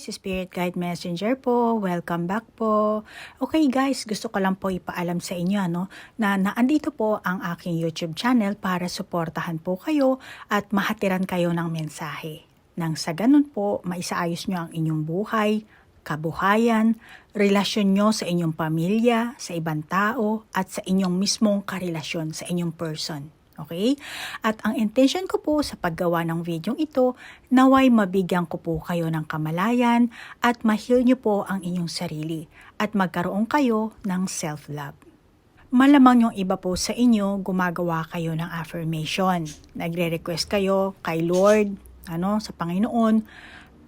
guys, Spirit Guide Messenger po. Welcome back po. Okay guys, gusto ko lang po ipaalam sa inyo na naandito po ang aking YouTube channel para suportahan po kayo at mahatiran kayo ng mensahe. Nang sa ganun po, maisaayos nyo ang inyong buhay, kabuhayan, relasyon nyo sa inyong pamilya, sa ibang tao, at sa inyong mismong karelasyon sa inyong person. Okay? At ang intention ko po sa paggawa ng video ito, naway mabigyan ko po kayo ng kamalayan at ma-heal nyo po ang inyong sarili at magkaroon kayo ng self-love. Malamang yung iba po sa inyo, gumagawa kayo ng affirmation. Nagre-request kayo kay Lord, sa Panginoon,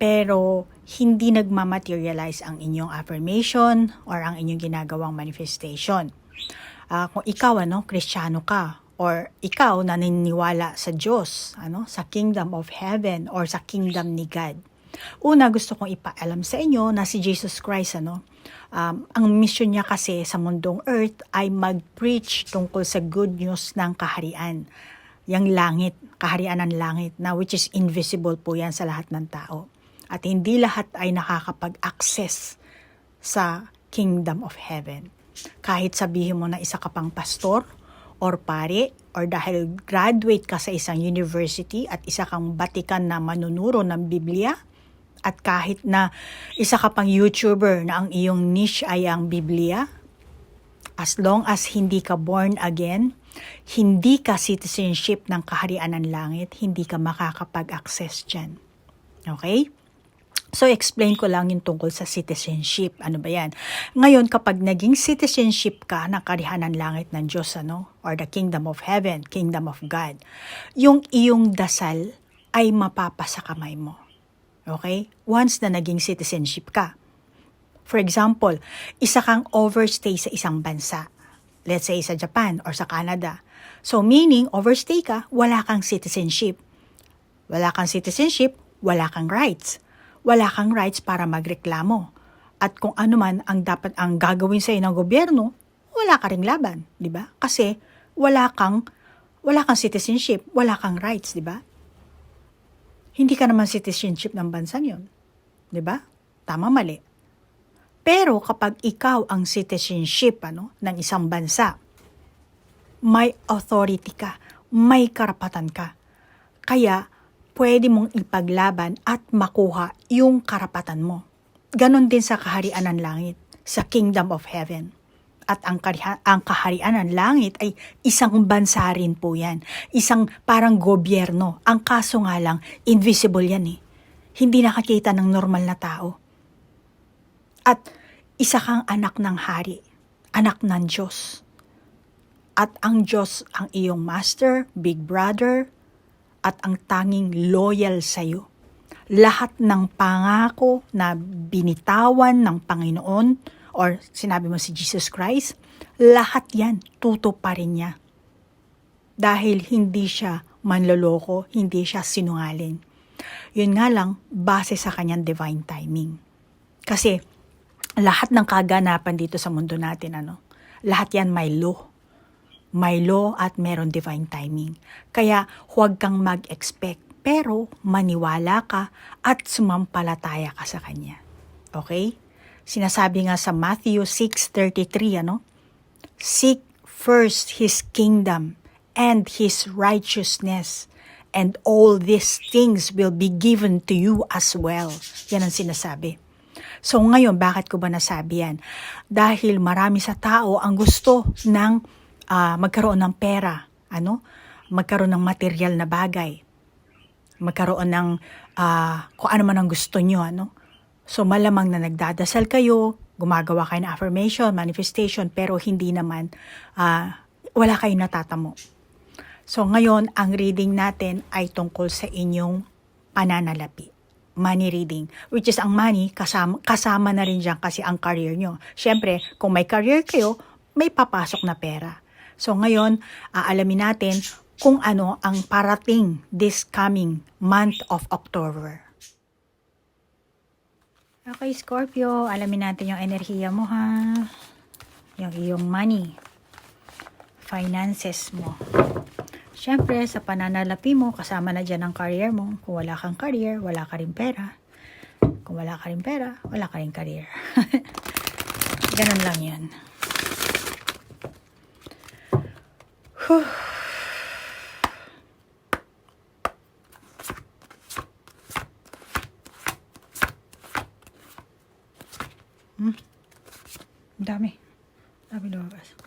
pero hindi nagmamaterialize ang inyong affirmation or ang inyong ginagawang manifestation. Kung ikaw, Kristiyano ka, or ikaw naniniwala sa Diyos, sa kingdom of heaven or sa kingdom ni God. Una, gusto kong ipaalam sa inyo na si Jesus Christ, ang mission niya kasi sa mundong earth ay mag-preach tungkol sa good news ng kaharian. Yang langit, kaharian ng langit, na which is invisible po yan sa lahat ng tao. At hindi lahat ay nakakapag-access sa kingdom of heaven. Kahit sabihin mo na isa ka pang pastor, or pare, or dahil graduate ka sa isang university at isa kang batikan na manunuro ng Biblia, at kahit na isa ka pang YouTuber na ang iyong niche ay ang Biblia, as long as hindi ka born again, hindi ka citizenship ng kaharian ng langit, hindi ka makakapag-access dyan. Okay? So, explain ko lang yung tungkol sa citizenship. Ano ba yan? Ngayon, kapag naging citizenship ka ng kaharian ng langit ng Diyos, or the kingdom of heaven, kingdom of God, yung iyong dasal ay mapapasa kamay mo. Okay? Once na naging citizenship ka. For example, isa kang overstay sa isang bansa. Let's say sa Japan or sa Canada. So, meaning, overstay ka, wala kang citizenship. Wala kang citizenship, wala kang rights. Wala kang rights para magreklamo. At kung ano man ang dapat ang gagawin sa iyo ng gobyerno, wala ka ring laban, di ba? Kasi wala kang citizenship, wala kang rights, di ba? Hindi ka naman citizenship ng bansa 'yon. Di ba? Tama, mali. Pero kapag ikaw ang citizenship ng isang bansa, may authority ka, may karapatan ka. Kaya pwede mong ipaglaban at makuha yung karapatan mo. Ganon din sa kaharian ng langit, sa kingdom of heaven. At ang kaharian ng langit ay isang bansa rin po yan. Isang parang gobyerno. Ang kaso nga lang, invisible yan eh. Hindi nakakita ng normal na tao. At isa kang anak ng hari, anak ng Diyos. At ang Diyos ang iyong master, big brother, at ang tanging loyal sa iyo. Lahat ng pangako na binitawan ng Panginoon or sinabi mo si Jesus Christ, lahat yan tutuparin niya. Dahil hindi siya manloloko, hindi siya sinungaling. Yun nga lang, base sa kanyang divine timing. Kasi lahat ng kaganapan dito sa mundo natin, lahat yan may law. May law at meron divine timing. Kaya huwag kang mag-expect, pero maniwala ka at sumampalataya ka sa Kanya. Okay? Sinasabi nga sa Matthew 6:33, Seek first His kingdom and His righteousness, and all these things will be given to you as well. Yan ang sinasabi. So ngayon, bakit ko ba nasabi yan? Dahil marami sa tao ang gusto ng magkaroon ng pera, magkaroon ng material na bagay, magkaroon ng kung ano man ang gusto nyo, So malamang na nagdadasal kayo, gumagawa kayo ng affirmation, manifestation, pero hindi naman, wala kayong natatamo. So ngayon, ang reading natin ay tungkol sa inyong pananalapi. Money reading, which is ang money, kasama na rin dyan kasi ang career nyo. Siyempre, kung may career kayo, may papasok na pera. So ngayon, alamin natin kung ano ang parating this coming month of October. Okay, Scorpio, alamin natin yung enerhiya mo ha. Yung iyong money, finances mo. Siyempre, sa pananalapi mo, kasama na dyan ang career mo. Kung wala kang career, wala ka rin pera. Kung wala ka rin pera, wala ka rin career. Ganun lang yan. Whew. Dami lumabas.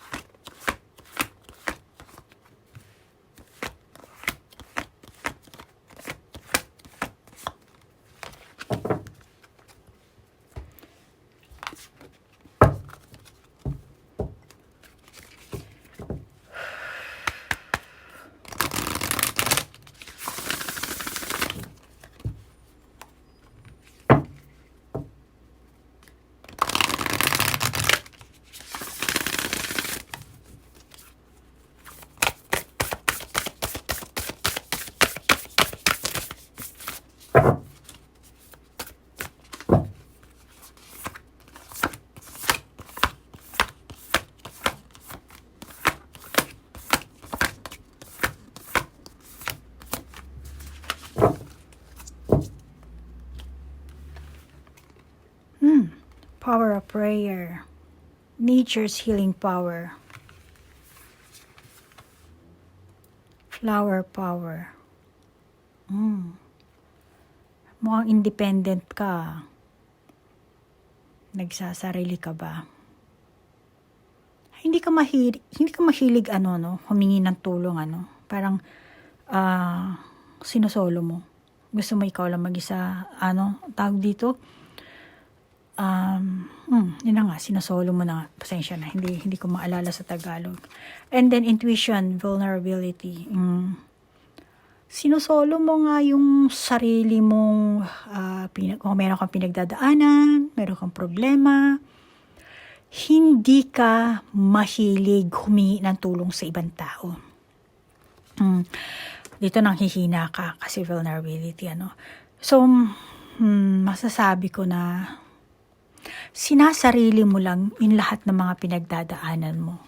Power of prayer. Nature's healing power. Flower power. Mukhang independent ka. Nagsasarili ka ba? Hindi ka mahilig humingi ng tulong Parang sinosolo mo. Gusto mo ikaw lang mag-isa, tawag dito? Yun na nga, sinosolo mo na. Pasensya na, hindi ko maalala sa Tagalog. And then intuition, vulnerability. Sinosolo mo nga yung sarili mong, kung meron kang pinagdadaanan, meron kang problema, hindi ka mahilig humingi ng tulong sa ibang tao. Dito nang hihina ka kasi vulnerability, So, masasabi ko na sinasarili mo lang yung lahat ng mga pinagdadaanan mo.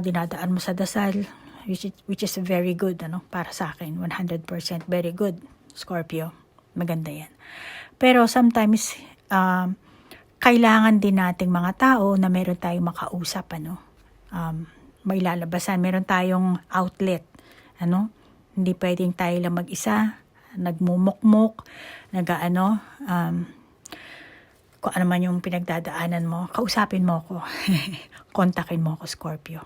Dinadaan mo sa dasal, which is very good, para sa akin, 100% very good, Scorpio. Maganda yan. Pero sometimes, kailangan din nating mga tao na meron tayong makausap, may lalabasan, meron tayong outlet, hindi pwedeng tayo lang mag-isa, nagmumukmuk, kung ano man yung pinagdadaanan mo, kausapin mo ako. Kontakin mo ako, Scorpio.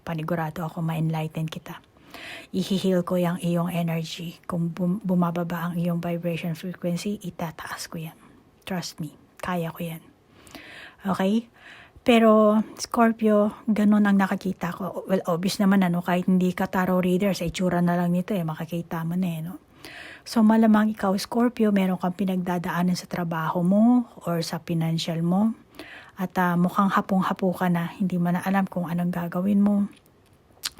Panigurado ako ma-enlighten kita. I-heal ko yung iyong energy. Kung bumababa ang iyong vibration frequency, itataas ko yan. Trust me, kaya ko yan. Okay? Pero, Scorpio, ganun ang nakakita ko. Well, obvious naman, kahit hindi ka tarot reader, sa itsura na lang nito, makakita mo na, So, malamang ikaw, Scorpio, meron kang pinagdadaanan sa trabaho mo or sa financial mo. At mukhang hapong-hapo ka na, hindi mo na alam kung anong gagawin mo.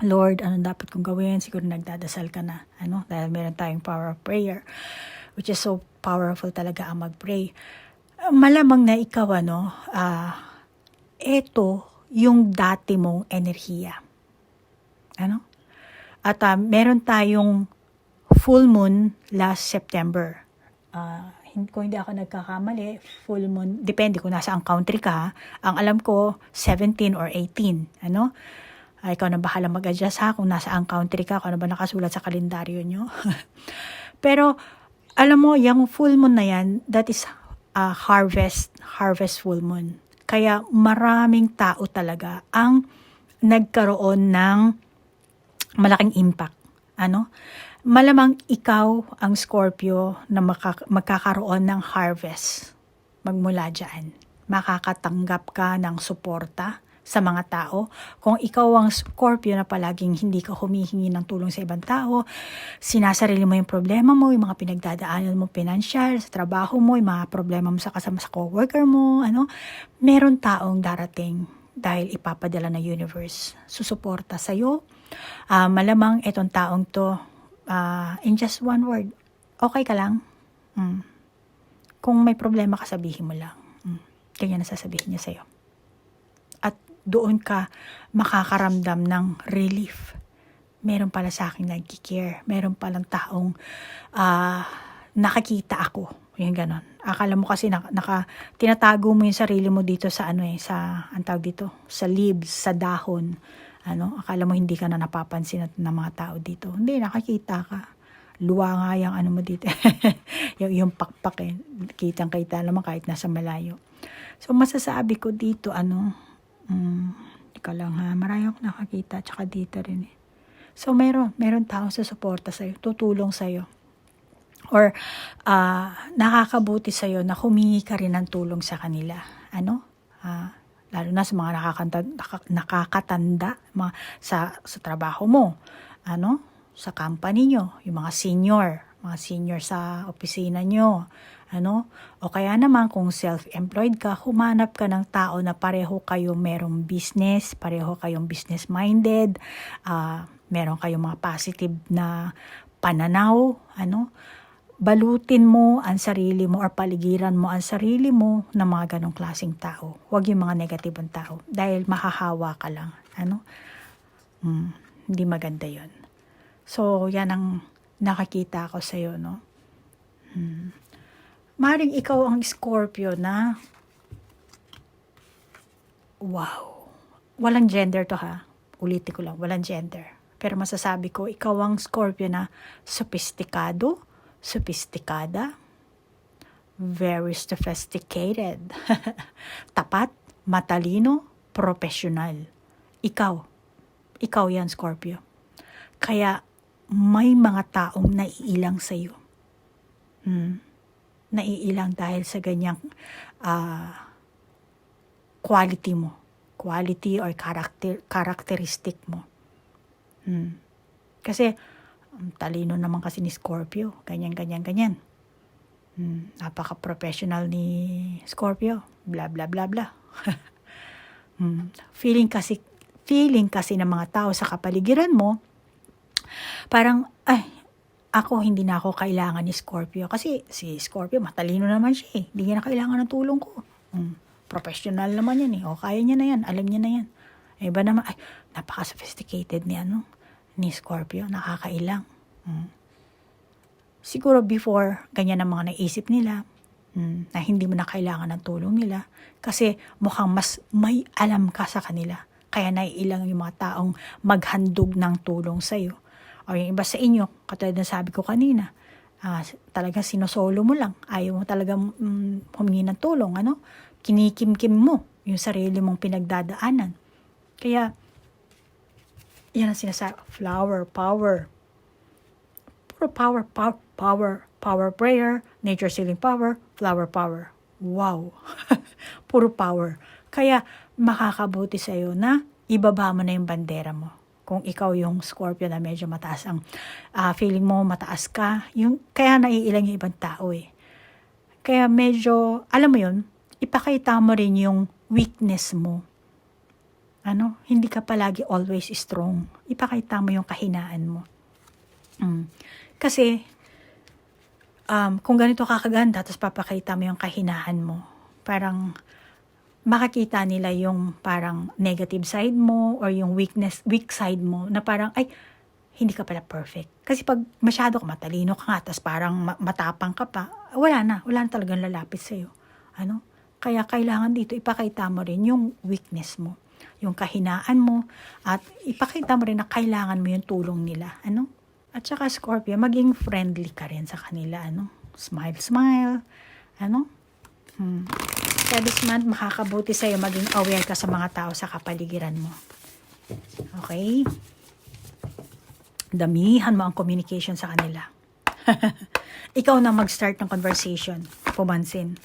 Lord, anong dapat kong gawin? Siguro nagdadasal ka na, dahil meron tayong power of prayer, which is so powerful talaga ang mag-pray. Malamang na ikaw, ito yung dati mong enerhiya. At meron tayong full moon last September. Kung hindi ako nagkakamali, full moon, depende kung nasa ang country ka. Ang alam ko, 17 or 18. Ikaw na bahala mag-adjust kung nasa ang country ka, kung ano ba nakasulat sa kalendaryo nyo. Pero, alam mo, yung full moon na yan, that is harvest full moon. Kaya maraming tao talaga ang nagkaroon ng malaking impact. Malamang ikaw ang Scorpio na magkakaroon ng harvest magmula dyan. Makakatanggap ka ng suporta sa mga tao. Kung ikaw ang Scorpio na palaging hindi ka humihingi ng tulong sa ibang tao, sinasarili mo yung problema mo, yung mga pinagdadaanan mo financial, sa trabaho mo, yung mga problema mo sa kasama sa coworker mo, meron taong darating dahil ipapadala ng universe. Susuporta sa'yo. Malamang itong taong to, in just one word, okay ka lang? Kung may problema ka, sabihin mo lang. Kanya nasasabihin niya sa'yo. At doon ka makakaramdam ng relief. Meron pala sa akin nagkikare. Meron palang taong nakakita ako. Yung ganon. Akala mo kasi tinatago mo yung sarili mo dito sa ang tawag dito, sa leaves, sa dahon. Akala mo hindi ka na napapansin ng mga tao dito. Hindi, nakakita ka. Luwa nga yung mo dito. yung pakpak eh. Kitang-kita naman kahit nasa malayo. So, masasabi ko dito, ikaw lang ha, marami akong nakakita, tsaka dito rin eh. So, meron tao sa suporta sa'yo, tutulong sa'yo. Or, nakakabuti sa'yo na humingi ka rin ng tulong sa kanila. Lalo na sa mga nakakatanda sa trabaho mo. Sa company nyo, yung mga senior sa opisina nyo. O kaya naman kung self-employed ka, humanap ka ng tao na pareho kayo merong business, pareho kayong business-minded, meron kayong mga positive na pananaw, balutin mo ang sarili mo or paligiran mo ang sarili mo ng mga ganong klaseng tao. Huwag yung mga negatibong tao dahil mahahawa ka lang. Hindi maganda yon. So, yan ang nakakita ko sa'yo, no? Maring ikaw ang Scorpio na, wow, walang gender to ha. Ulitin ko lang, walang gender. Pero masasabi ko, ikaw ang Scorpio na sophisticado, sophisticada, very sophisticated, tapat, matalino, professional. Ikaw yan, Scorpio. Kaya may mga taong naiilang sa'yo. Naiilang dahil sa ganyang quality or characteristic mo. Kasi talino naman kasi ni Scorpio, ganyan. Napaka-professional ni Scorpio, bla bla bla bla. Feeling kasi ng mga tao sa kapaligiran mo, parang, ako hindi na ako kailangan ni Scorpio. Kasi si Scorpio, matalino naman siya eh. Hindi niya na kailangan ng tulong ko. Professional naman yan eh. O, kaya niya na yan. Alam niya na yan. Iba naman, napaka-sophisticated ni Scorpio. Nakakailang. Siguro before, ganyan ang mga naisip nila. Na hindi mo na kailangan ng tulong nila. Kasi mukhang mas may alam ka sa kanila. Kaya naiilang yung mga taong maghandog ng tulong sa'yo. O yung iba sa inyo, katulad na sabi ko kanina, talaga sinosolo mo lang. Ayaw mo talaga humingi ng tulong. Kinikimkim mo yung sarili mong pinagdadaanan. Kaya, yan ang sinasabi, flower, power. Puro power prayer, nature sealing power, flower power. Wow! Puro power. Kaya, makakabuti sa'yo na ibaba mo na yung bandera mo. Kung ikaw yung Scorpio na medyo mataas ang feeling mo, mataas ka, kaya naiilang yung ibang tao eh. Kaya medyo, alam mo yun, ipakita mo rin yung weakness mo. Hindi ka palagi always strong. Ipakita mo yung kahinaan mo. Kasi, kung ganito kakaganda, tapos papakita mo yung kahinaan mo, parang, makakita nila yung parang negative side mo or yung weak side mo na parang, hindi ka pala perfect. Kasi pag masyado ka matalino ka nga, tapos parang matapang ka pa, wala na talagang lalapit sa'yo. Kaya kailangan dito, ipakita mo rin yung weakness mo, yung kahinaan mo, at ipakita mo rin na kailangan mo yung tulong nila. At saka Scorpio, maging friendly ka rin sa kanila. Smile. Kaya this month, makakabuti sa'yo maging aware ka sa mga tao sa kapaligiran mo. Okay? Damihan mo ang communication sa kanila. Ikaw na mag-start ng conversation. Pumansin.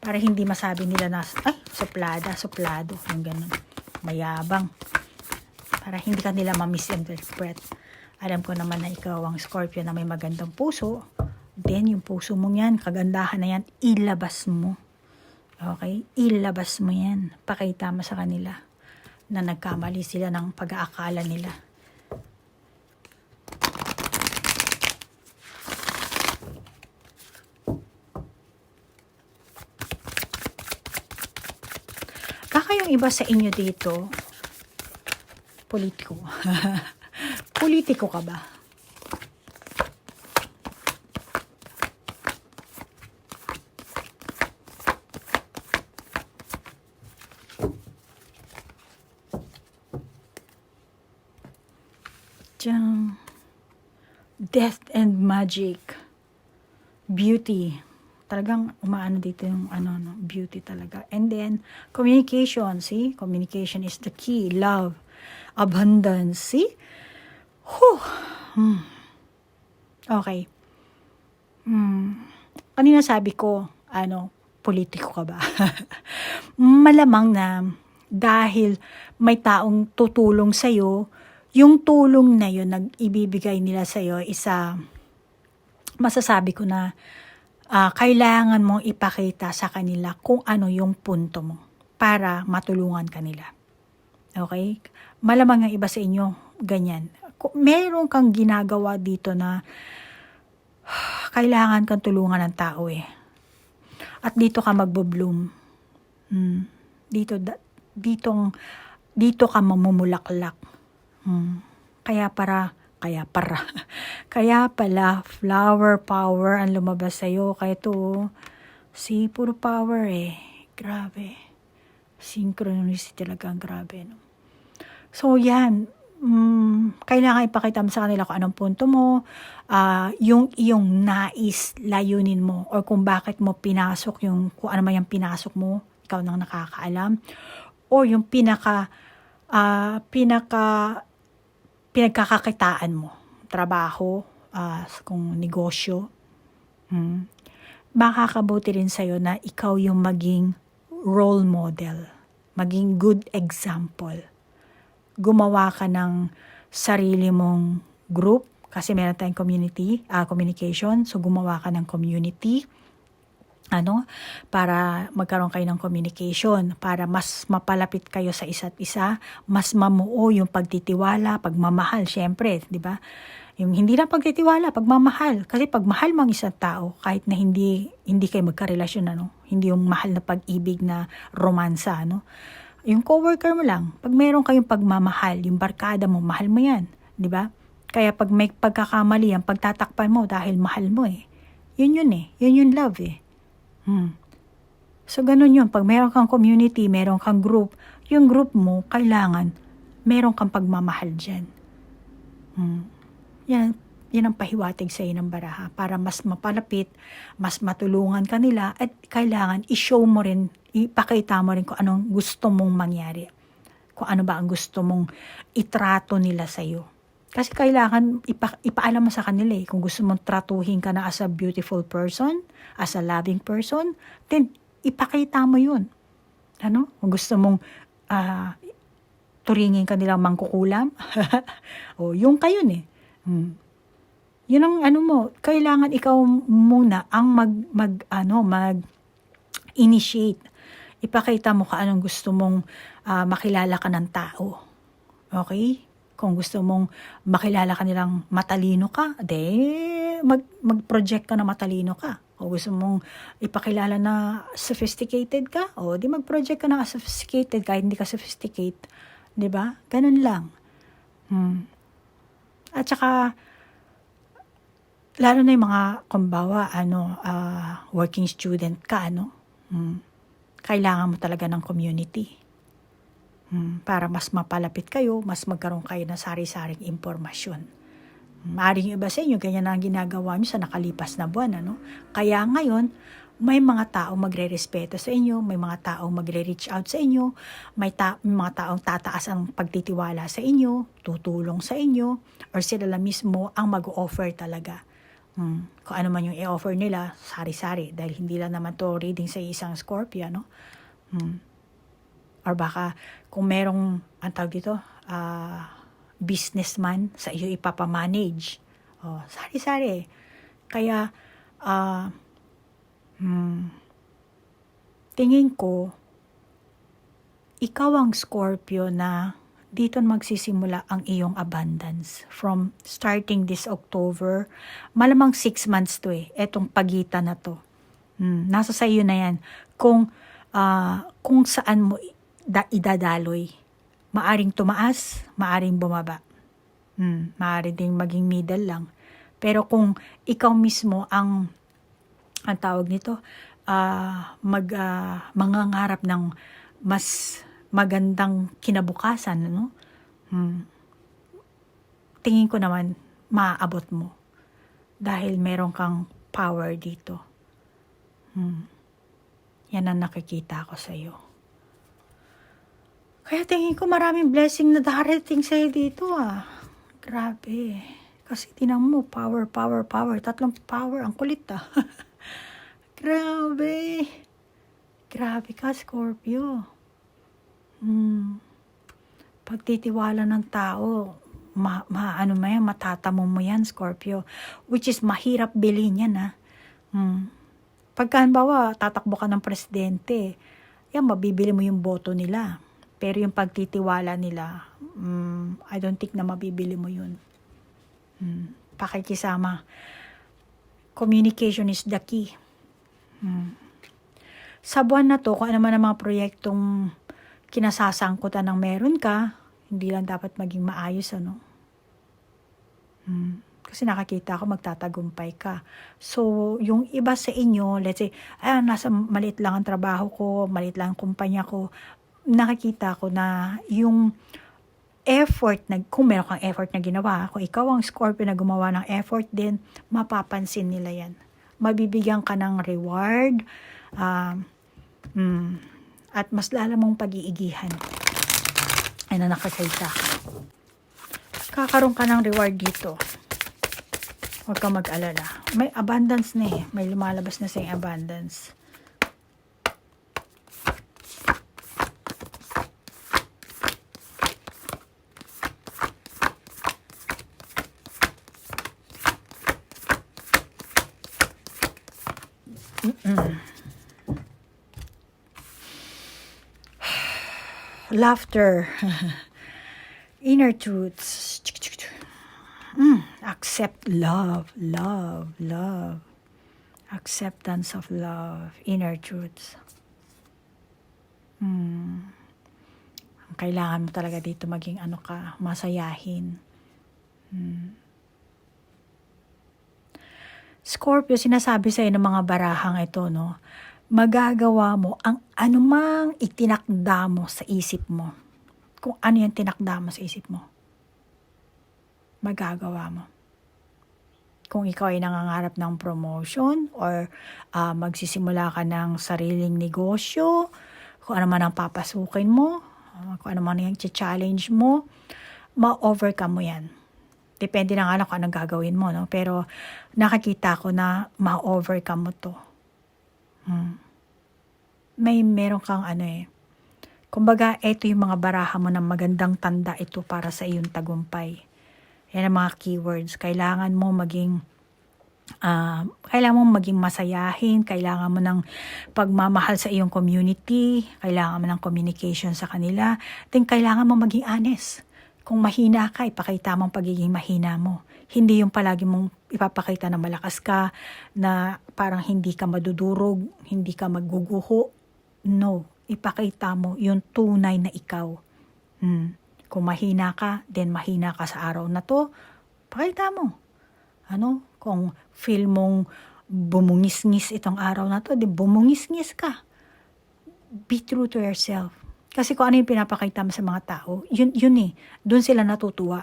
Para hindi masabi nila na, suplado. Yung ganun. Mayabang. Para hindi ka nila ma-misinterpret. Alam ko naman na ikaw ang Scorpio na may magandang puso. Then, yung puso mong yan, kagandahan na yan, ilabas mo. Okay? Ilabas mo yan. Pakita mo sa kanila na nagkamali sila ng pag-aakala nila. Baka yung iba sa inyo dito, politiko. Politiko ka ba? Death and magic. Beauty. Talagang umaano dito yung no, beauty talaga. And then, communication. See? Communication is the key. Love. Abundance. See? Whew. Okay. Kanina sabi ko, politiko ka ba? Malamang na dahil may taong tutulong sa'yo, yung tulong na yun, ibibigay nila sa'yo, masasabi ko na, kailangan mong ipakita sa kanila kung ano yung punto mo para matulungan kanila. Okay? Malamang ang iba sa inyo, ganyan. Meron kang ginagawa dito na kailangan kang tulungan ng tao eh. At dito ka magbo-bloom. Dito ka mamumulaklak. Kaya pala, flower power ang lumabas sa'yo. Kaya to, puro power eh. Grabe. Synchronicity talaga, grabe. No? So, yan. Kailangan ipakita mo sa kanila kung anong punto mo, yung iyong nais, layunin mo, or kung bakit mo pinasok kung ano man yung pinasok mo, ikaw nang nakakaalam, or yung pinagkakakitaan mo, trabaho, kung negosyo. Makakabuti rin sa'yo na ikaw yung maging role model, maging good example. Gumawa ka ng sarili mong group, kasi meron tayong communication, so gumawa ka ng community, para magkaroon kayo ng communication, para mas mapalapit kayo sa isa't isa, mas mamuo yung pagtitiwala, pagmamahal, syempre, di ba? Yung hindi na pagtitiwala, pagmamahal. Kasi pag mahal mo ang isang tao, kahit na hindi kayo magkarelasyon, hindi yung mahal na pag-ibig na romansa, yung coworker mo lang, pag meron kayong pagmamahal, yung barkada mo, mahal mo yan, di ba? Kaya pag may pagkakamali, ang pagtatakpan mo dahil mahal mo eh. Yun eh. Yun yung love eh. So, ganun yun. Pag meron kang community, meron kang group, yung group mo, kailangan, meron kang pagmamahal dyan. Yan ang pahiwatig sa ng baraha para mas mapalapit, mas matulungan kanila at kailangan i-show mo rin, ipakita mo rin kung anong gusto mong mangyari. Kung ano ba ang gusto mong itrato nila sa'yo. Kasi kailangan ipaalam mo sa kanila kung gusto mong tratuhin ka na as a beautiful person, as a loving person, then ipakita mo yun. Kung gusto mong turingin ka nilang mangkukulam, o yung kayo eh. Yun ang mo, kailangan ikaw muna ang mag-initiate. Ipakita mo ka anong gusto mong makilala ka ng tao. Okay? Kung gusto mong makilala ka nilang matalino ka, mag-project ka na matalino ka. O gusto mong ipakilala na sophisticated ka, o di mag-project ka na sophisticated kahit hindi ka sophisticated. Diba? Ganun lang. At saka, lalo na yung mga, kumbawa, working student ka, kailangan mo talaga ng community. Para mas mapalapit kayo, mas magkaroon kayo ng sari-saring impormasyon. Maaaring iba sa inyo, ganyan ang ginagawa nyo sa nakalipas na buwan. Kaya ngayon, may mga taong magre-respeto sa inyo, may mga taong magre-reach out sa inyo, may mga taong tataas ang pagtitiwala sa inyo, tutulong sa inyo, or sila lang mismo ang mag-offer talaga. Kung ano man yung i-offer nila, sari-sari, dahil hindi lang naman to reading sa isang Scorpio, Or baka kung merong, ang tawag dito, businessman sa iyo ipapamanage. Sari-sari. Kaya, tingin ko, ikaw ang Scorpio na dito magsisimula ang iyong abundance. From starting this October, malamang 6 months to etong pagitan na to. Nasa sa iyo na yan. Kung saan mo idadaloy. Maaring tumaas, maaring bumaba. Maaring ding maging middle lang. Pero kung ikaw mismo ang tawag nito, mangangarap ng mas magandang kinabukasan, tingin ko naman, maaabot mo. Dahil meron kang power dito. Yan ang nakikita ko sa iyo. Kaya tingin ko maraming blessing na darating sa iyo dito Grabe. Kasi tinan mo, power. Tatlong power. Ang kulit Grabe. Grabe ka, Scorpio. Pagtitiwala ng tao, matatamo mo yan, Scorpio. Which is mahirap bilhin yan, Pagka, halimbawa, tatakbo ka ng presidente, yan, mabibili mo yung boto nila. Pero yung pagtitiwala nila, I don't think na mabibili mo yun. Pakikisama. Communication is the key. Sa buwan na to, kung ano man ang mga proyektong kinasasangkutan ng meron ka, hindi lang dapat maging maayos, Kasi nakakita ko magtatagumpay ka. So, yung iba sa inyo, let's say, nasa maliit lang ang trabaho ko, maliit lang ang kumpanya ko, nakikita ko na yung effort, kung meron kang effort na ginawa, kung ikaw ang Scorpio na gumawa ng effort din, mapapansin nila yan. Mabibigyan ka ng reward, at mas lalo mong pag-iigihan. Ay na nakakita ka. Kakaroon ka ng reward dito. Huwag kang mag-alala. May abundance na May lumalabas na sa abundance. Laughter. Inner truths. Accept love. Acceptance of love. Inner truths. Ang kailangan mo talaga dito maging masayahin. Scorpio, sinasabi sa'yo ng mga barahang ito, magagawa mo ang anumang itinakda mo sa isip mo. Kung ano yung tinakda mo sa isip mo, magagawa mo. Kung ikaw ay nangangarap ng promotion or magsisimula ka ng sariling negosyo, kung ano man ang papasukin mo, kung ano man yung challenge mo, ma-overcome mo yan. Depende na nga lang kung anong gagawin mo, Pero nakakita ko na ma-overcome mo to. Meron kang kumbaga, ito yung mga baraha mo na magandang tanda ito para sa iyong tagumpay. Yan ang mga keywords. Kailangan mo maging masayahin, kailangan mo ng pagmamahal sa iyong community, kailangan mo ng communication sa kanila, then kailangan mo maging honest. Kung mahina ka, ipakita mo ang pagiging mahina mo. Hindi yung palagi mong ipapakita na malakas ka, na parang hindi ka madudurog, hindi ka magguguho. No, ipakita mo yung tunay na ikaw. Kung mahina ka, then mahina ka sa araw na to, pakita mo. Kung feel mong bumungis-ngis itong araw na to, then bumungis-ngis ka. Be true to yourself. Kasi kung ano yung pinapakita mo sa mga tao, yun doon sila natutuwa.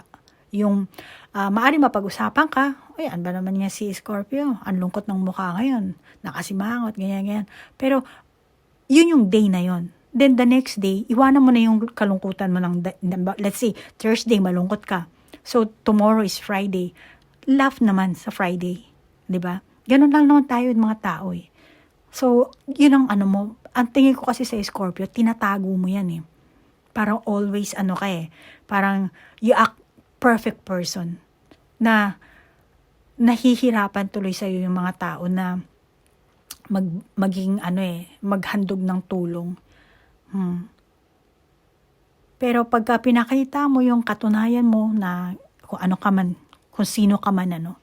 Yung maaaring mapag-usapan ka, ano ba naman nga si Scorpio? Ang lungkot ng mukha ngayon. Nakasimangot, ganyan. Pero yun yung day na yun. Then the next day, iwanan mo na yung kalungkutan mo let's say, Thursday, malungkot ka. So, tomorrow is Friday. Laugh naman sa Friday. Diba? Ganun lang naman tayo yung mga tao So, yun ang mo. Ang tingin ko kasi sa Scorpio, tinatago mo yan Parang always parang you act perfect person. Na nahihirapan tuloy sa'yo yung mga tao na maging maghandog ng tulong. Pero pagka pinakita mo yung katunayan mo na kung ano ka man, kung sino ka man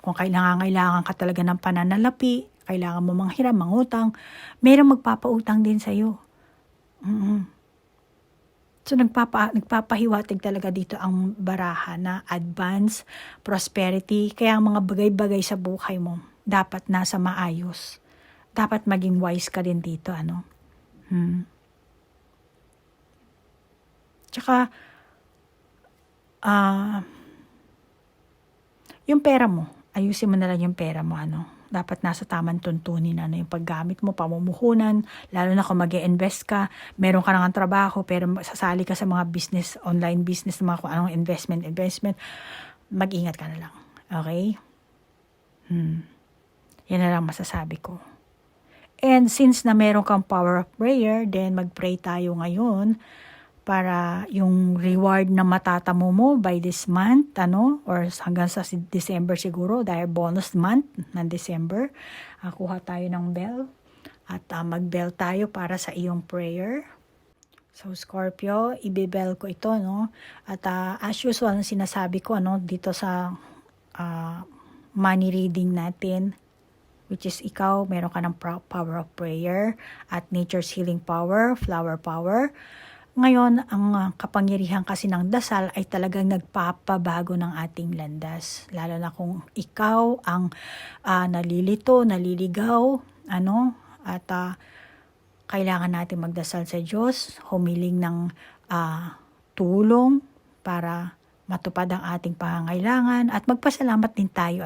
kung kailangan ka talaga ng pananalapi, kailangan mo manghiram, mangutang, mayroong magpapautang din sa'yo. So nagpapahiwatig talaga dito ang baraha na advance, prosperity, kaya ang mga bagay-bagay sa buhay mo dapat nasa maayos. Dapat maging wise ka din dito, Tsaka, yung pera mo, ayusin mo na lang yung pera mo, dapat nasa tamang tuntunin, yung paggamit mo, pamumuhunan, lalo na kung mag-i-invest ka, meron ka nang trabaho, pero sasali ka sa mga business, online business, mga kung anong investment, mag-ingat ka na lang. Okay? Yan na lang masasabi ko. And since na meron kang power of prayer, then mag-pray tayo ngayon para yung reward na matatamo mo by this month, or hanggang sa December siguro, dahil bonus month ng December, kuha tayo ng bell at mag-bell tayo para sa iyong prayer. So Scorpio, ibibell ko ito, at as usual, sinasabi ko, dito sa money reading natin, which is ikaw, meron ka ng power of prayer at nature's healing power, flower power. Ngayon, ang kapangyarihan kasi ng dasal ay talagang nagpapabago ng ating landas. Lalo na kung ikaw ang nalilito, naliligaw, at kailangan natin magdasal sa Diyos, humiling ng tulong para matupad ang ating pangangailangan at magpasalamat din tayo,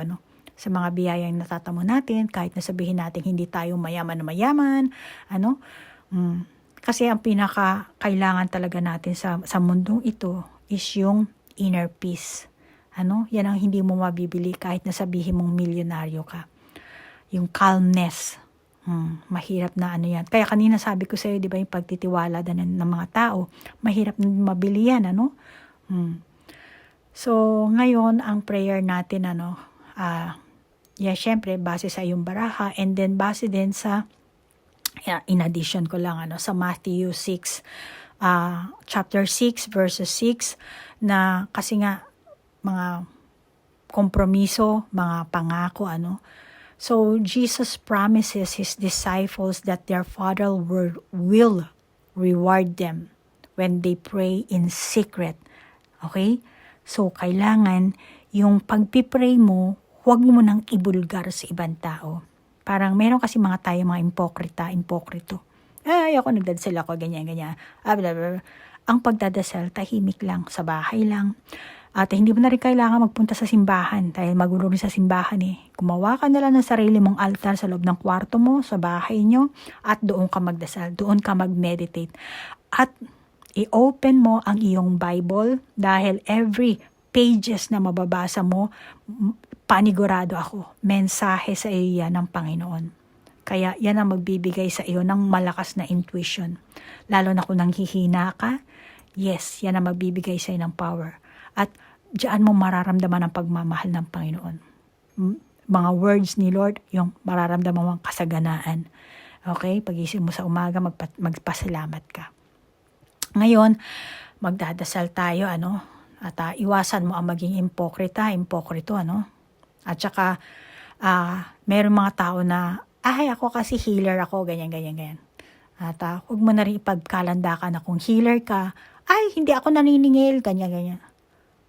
sa mga biyayang natatamo natin, kahit na sabihin natin hindi tayo mayaman na mayaman, Kasi ang pinaka-kailangan talaga natin sa mundong ito is yung inner peace. Yan ang hindi mo mabibili kahit na sabihin mong milyonaryo ka. Yung calmness. Mahirap na yan. Kaya kanina sabi ko sa'yo, di ba, yung pagtitiwala ng mga tao, mahirap na mabili yan, So, ngayon, ang prayer natin, syempre, base sa iyong baraha, and then base din sa in addition ko lang sa Matthew 6 chapter 6 verses 6 na kasi nga mga kompromiso, mga pangako So Jesus promises his disciples that their Father will reward them when they pray in secret. Okay? So kailangan yung pagpipray mo, huwag mo nang ibulgar sa ibang tao. Parang meron kasi mga tayo, mga impokrito. Ay, ako nagdadasal ako, ganyan. Ang pagdadasal, tahimik lang, sa bahay lang. At hindi mo na rin kailangan magpunta sa simbahan, dahil magulo rin sa simbahan Gumawa ka na lang ng sarili mong altar sa loob ng kwarto mo, sa bahay nyo, at doon ka magdasal, doon ka mag-meditate. At i-open mo ang iyong Bible, dahil every pages na mababasa mo, panigurado ako, mensahe sa iyo yan ng Panginoon. Kaya yan ang magbibigay sa iyo ng malakas na intuition. Lalo na kung nanghihina ka, yes, yan ang magbibigay sa iyo ng power. At diyan mo mararamdaman ang pagmamahal ng Panginoon. Mga words ni Lord, yung mararamdaman mo ang kasaganaan. Okay? Pagising mo sa umaga, magpasalamat ka. Ngayon, magdadasal tayo, at iwasan mo ang maging impokrito, At saka, meron mga tao na, ako kasi healer ako, ganyan. At huwag mo na rin ipagkalanda ka na kung healer ka, hindi ako naniningil, ganyan.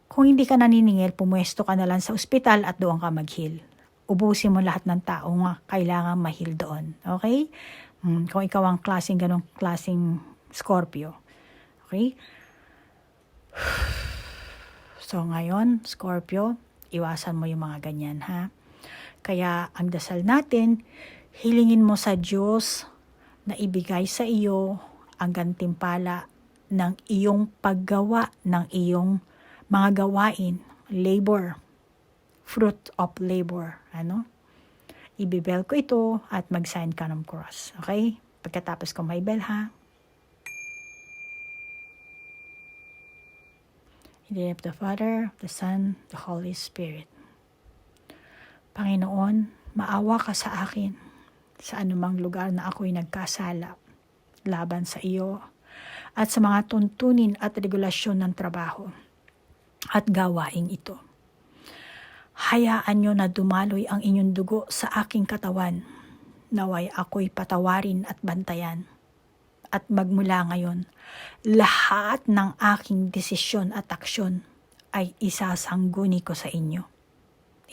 Kung hindi ka naniningil, pumuesto ka na lang sa ospital at doon ka mag-heal. Ubusin mo lahat ng tao nga kailangan ma-heal doon. Okay? Kung ikaw ang ganong klaseng Scorpio. Okay? So ngayon, Scorpio, iwasan mo yung mga ganyan, ha? Kaya ang dasal natin, hilingin mo sa Diyos na ibigay sa iyo ang gantimpala ng iyong paggawa ng iyong mga gawain, labor, fruit of labor, Ibibel ko ito at mag-sign ka ng cross, okay? Pagkatapos ko may bell, ha? In the name of the Father, the Son, the Holy Spirit. Panginoon, maawa ka sa akin sa anumang lugar na ako'y nagkasala laban sa iyo at sa mga tuntunin at regulasyon ng trabaho at gawain ito. Hayaan niyo na dumaloy ang inyong dugo sa aking katawan, naway ako'y patawarin at bantayan. At magmula ngayon, lahat ng aking desisyon at aksyon ay isasangguni ko sa inyo.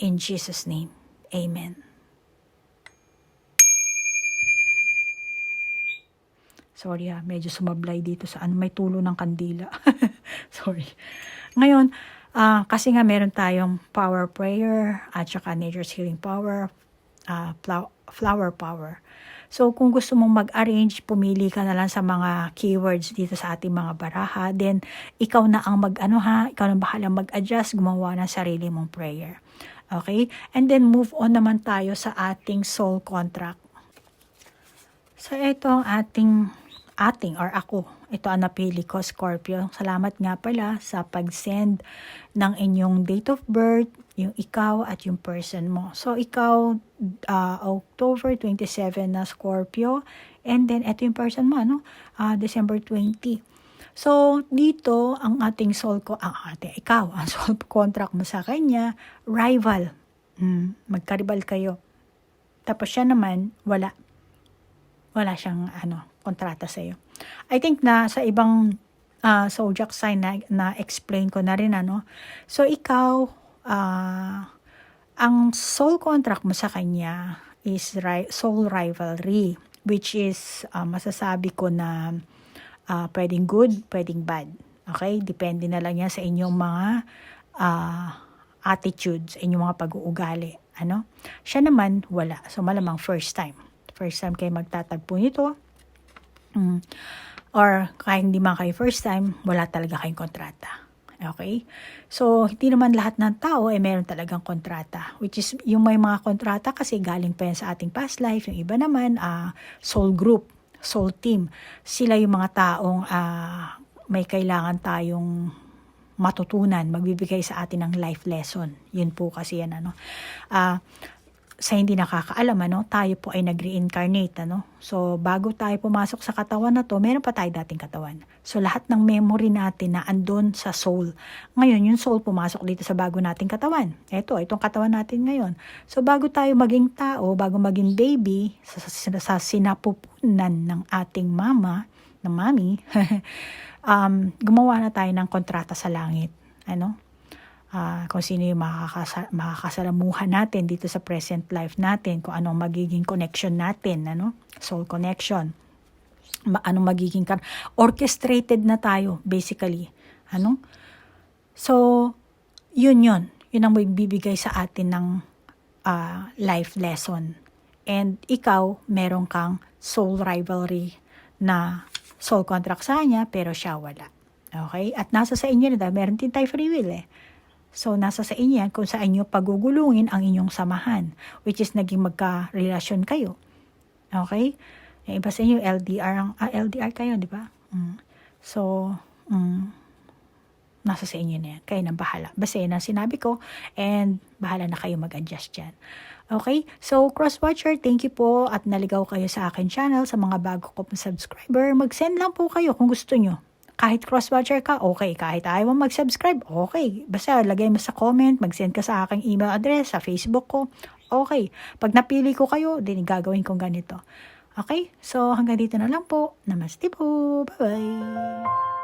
In Jesus' name, Amen. Sorry medyo sumablay dito sa may tulo ng kandila. Sorry. Ngayon, Kasi nga meron tayong power prayer at saka nature's healing power, flower power. So, kung gusto mong mag-arrange, pumili ka na lang sa mga keywords dito sa ating mga baraha. Then, ikaw na ang ikaw na bahalang mag-adjust, gumawa ng sarili mong prayer. Okay? And then, move on naman tayo sa ating soul contract. So, ito ang ating or ako. Ito ang napili ko, Scorpio. Salamat nga pala sa pag-send ng inyong date of birth, yung ikaw at yung person mo. So, ikaw, October 27 na Scorpio. And then, ito yung person mo, December 20. So, dito, ang ating ikaw, ang soul contract mo sa kanya, rival. Magkaribal kayo. Tapos siya naman, wala siyang kontrata sa iyo. I think na sa ibang zodiac sign na explain ko na rin So ikaw ang soul contract mo sa kanya is soul rivalry, which is masasabi ko na pwedeng good, pwedeng bad. Okay? Depende na lang yan sa inyong mga attitudes, inyong mga pag-uugali. Siya naman wala. So malamang first time kayo magtatagpo nito. Or kahit hindi man kayo first time, wala talaga kayong kontrata. Okay? So, hindi naman lahat ng tao meron talagang kontrata. Which is, yung may mga kontrata kasi galing pa yan sa ating past life. Yung iba naman, soul group, soul team. Sila yung mga taong may kailangan tayong matutunan, magbibigay sa atin ng life lesson. Yun po kasi yan, sa hindi nakakaalam, tayo po ay nag-reincarnate, So, bago tayo pumasok sa katawan na to, meron pa tayo dating katawan. So, lahat ng memory natin na andon sa soul. Ngayon, yung soul pumasok dito sa bago nating katawan. Itong katawan natin ngayon. So, bago tayo maging tao, bago maging baby, sa sinapupunan ng ating mama, ng mami, gumawa na tayo ng kontrata sa langit. Kung sino yung makakasalamuhan natin dito sa present life natin, kung anong magiging connection natin, soul connection. Anong magiging orchestrated na tayo, basically. So, yun ang bibigay sa atin ng life lesson. And ikaw, meron kang soul rivalry na soul contract sa kanya, pero siya wala. Okay? At nasa sa inyo na meron din tayo free will So, nasa sa inyo yan kung saan nyo pagugulungin ang inyong samahan, which is naging magka-relasyon kayo. Okay? Yung iba sa inyo, LDR kayo, di ba? So, nasa sa inyo na yan. Kayo nang bahala. Basta yun ang sinabi ko, and bahala na kayo mag-adjust dyan. Okay? So, cross-watcher, thank you po at naligaw kayo sa akin channel. Sa mga bago ko subscriber, mag-send lang po kayo kung gusto nyo. Kahit cross-watcher ka, okay. Kahit ayaw mo mag-subscribe, okay. Basta lagay mo sa comment, mag-send ka sa aking email address, sa Facebook ko, okay. Pag napili ko kayo, din gagawin kong ganito. Okay? So, hanggang dito na lang po. Namaste po. Bye-bye.